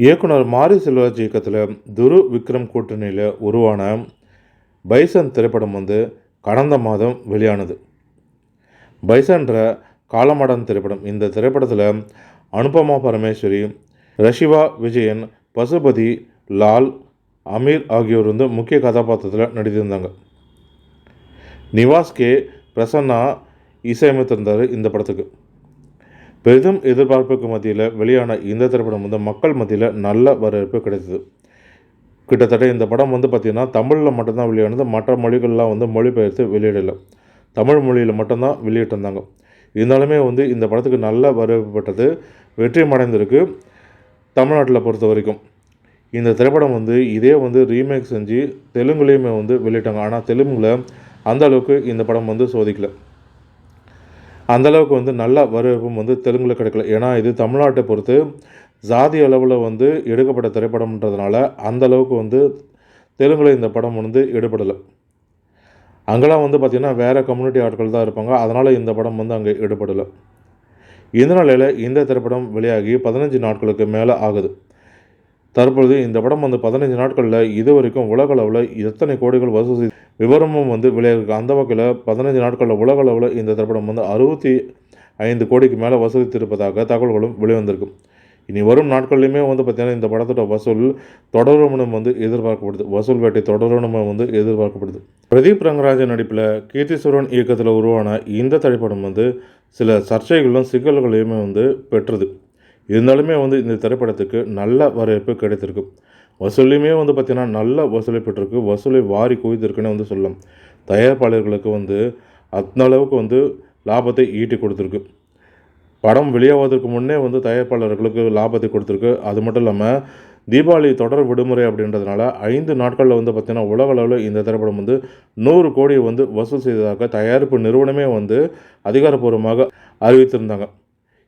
இயக்குனர் மாரி செல்வராஜ் இயக்கத்தில் துரு விக்ரம் கூட்டணியில் உருவான பைசன் திரைப்படம் கடந்த மாதம் வெளியானது. பைசன்ற காலமாடன் திரைப்படம். இந்த திரைப்படத்தில் அனுபமா பரமேஸ்வரி, ரஷிவா விஜயன், பசுபதி, லால், அமீர் ஆகியோர் முக்கிய கதாபாத்திரத்தில் நடித்திருந்தாங்க. நிவாஸ் கே பிரசன்னா இசையமைத்திருந்தார் இந்த படத்துக்கு. பெரிதும் எதிர்பார்ப்புக்கு மத்தியில் வெளியான இந்த திரைப்படம் மக்கள் மத்தியில் நல்ல வரவேற்பு கிடைத்தது. கிட்டத்தட்ட இந்த படம் பார்த்திங்கன்னா தமிழில் மட்டும்தான் வெளியானது. மற்ற மொழிகள்லாம் மொழிபெயர்த்து வெளியிடலை. தமிழ் மொழியில் மட்டும்தான் வெளியிட்டிருந்தாங்க. இருந்தாலுமே இந்த படத்துக்கு நல்ல வரவேற்பு பெற்றது. வெற்றியும் அடைந்திருக்கு தமிழ்நாட்டில் பொறுத்த வரைக்கும். இந்த திரைப்படம் இதே ரீமேக் செஞ்சு தெலுங்குலேயுமே வெளியிட்டாங்க. ஆனால் தெலுங்கில் அந்த அளவுக்கு இந்த படம் சோதிக்கலை. அந்தளவுக்கு நல்ல வரவேற்பும் தெலுங்கில் கிடைக்கல. ஏன்னா இது தமிழ்நாட்டை பொறுத்து ஜாதி அளவில் எடுக்கப்பட்ட திரைப்படம்ன்றதுனால அந்தளவுக்கு தெலுங்கில் இந்த படம் எடுபடலை. அங்கெல்லாம் பார்த்திங்கன்னா வேறு கம்யூனிட்டி ஆட்கள் தான் இருப்பாங்க. அதனால் இந்த படம் அங்கே எடுபடலை. இந்த நிலையில் இந்த திரைப்படம் வெளியாகி 15 நாட்களுக்கு மேலே ஆகுது. தற்பொழுது இந்த படம் 15 நாட்களில் இதுவரைக்கும் உலக அளவில் எத்தனை கோடிகள் வசூல் விவரமும் வெளியாகிருக்கு. அந்த வகையில் 15 நாட்களில் உலக அளவில் இந்த திரைப்படம் 65 கோடிக்கு மேலே வசூலித்திருப்பதாக தகவல்களும் வெளிவந்திருக்கு. இனி வரும் நாட்கள்லையுமே பார்த்திங்கன்னா இந்த படத்தோட வசூல் தொடரணும் எதிர்பார்க்கப்படுது. வசூல் வேட்டை தொடரணும் எதிர்பார்க்கப்படுது. பிரதீப் ரங்கராஜன் நடிப்பில் கீர்த்திசுரன் இயக்கத்தில் உருவான இந்த திரைப்படம் சில சர்ச்சைகளும் சிக்கல்களையுமே பெற்றது. இருந்தாலுமே இந்த திரைப்படத்துக்கு நல்ல வரவேற்பு கிடைத்திருக்கு. வசூலையுமே பார்த்திங்கன்னா நல்ல வசூலை பெற்றிருக்கு. வசூலை வாரி குவித்திருக்குன்னு சொல்லலாம். தயாரிப்பாளர்களுக்கு அந்த அளவுக்கு லாபத்தை ஈட்டி கொடுத்துருக்கு. படம் வெளியாவதற்கு முன்னே தயாரிப்பாளர்களுக்கு லாபத்தை கொடுத்துருக்கு. அது மட்டும் இல்லாமல் தீபாவளி தொடர் விடுமுறை அப்படின்றதுனால 5 நாட்களில் பார்த்திங்கன்னா உலக அளவில் இந்த திரைப்படம் 100 கோடி வசூல் செய்ததாக தயாரிப்பு நிறுவனமே அதிகாரப்பூர்வமாக அறிவித்திருந்தாங்க.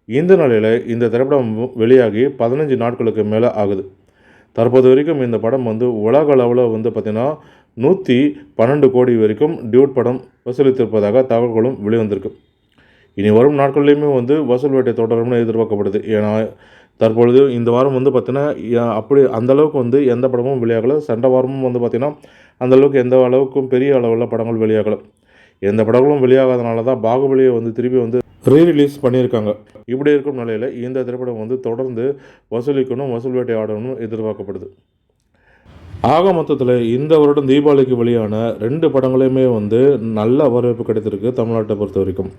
இந்த நிலையில் இந்த திரைப்படம் வெளியாகி 15 நாட்களுக்கு மேலே ஆகுது. தற்போது வரைக்கும் இந்த படம் உலக அளவில் பார்த்திங்கன்னா 112 கோடி வரைக்கும் டியூட் படம் வசூலித்திருப்பதாக தகவல்களும் வெளிவந்திருக்கு. இனி வரும் நாட்கள்லேயுமே வசூல் வேட்டை தொடரும்னு எதிர்பார்க்கப்படுது. ஏன்னா தற்பொழுது இந்த வாரம் பார்த்திங்கன்னா அப்படி அந்தளவுக்கு எந்த படமும் வெளியாகலை. சென்ற வாரமும் பார்த்திங்கன்னா அந்தளவுக்கு எந்த அளவுக்கும் பெரிய அளவில் படங்கள் வெளியாகலை. எந்த படங்களும் வெளியாகாதனால தான் பாகுபலியை திருப்பி ரீரிலீஸ் பண்ணியிருக்காங்க. இப்படி இருக்கும் நிலையில் இந்த திரைப்படம் தொடர்ந்து வசூலிக்கணும், வசூல் வேட்டை ஆடணும்னு எதிர்பார்க்கப்படுது. ஆக மொத்தத்தில் இந்த வருடம் தீபாவளிக்கு வெளியான 2 படங்களையுமே நல்ல வரவேற்பு கிடைத்திருக்கு தமிழ்நாட்டை பொறுத்த வரைக்கும்.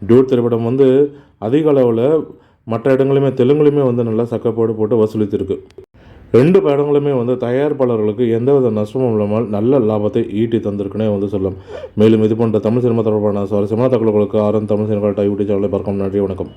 டியூட் திரைப்படம் அதிக அளவில் மற்ற இடங்களுமே தெலுங்குலையுமே நல்லா சக்கப்போடு போட்டு வசூலித்திருக்கு. 2 படங்களுமே தயாரிப்பாளர்களுக்கு எந்தவித நஷ்டமும் இல்லாமல் நல்ல லாபத்தை ஈட்டி தந்திருக்குன்னே சொல்லலாம். மேலும் இது போன்ற தமிழ் சினிமா தொடர்பான சுவாரஸ்யமான தகவல்களுக்கு ஆர்என் தமிழ் சினிமா யூடியூப் சேனலை பார்க்க நன்றி, வணக்கம்.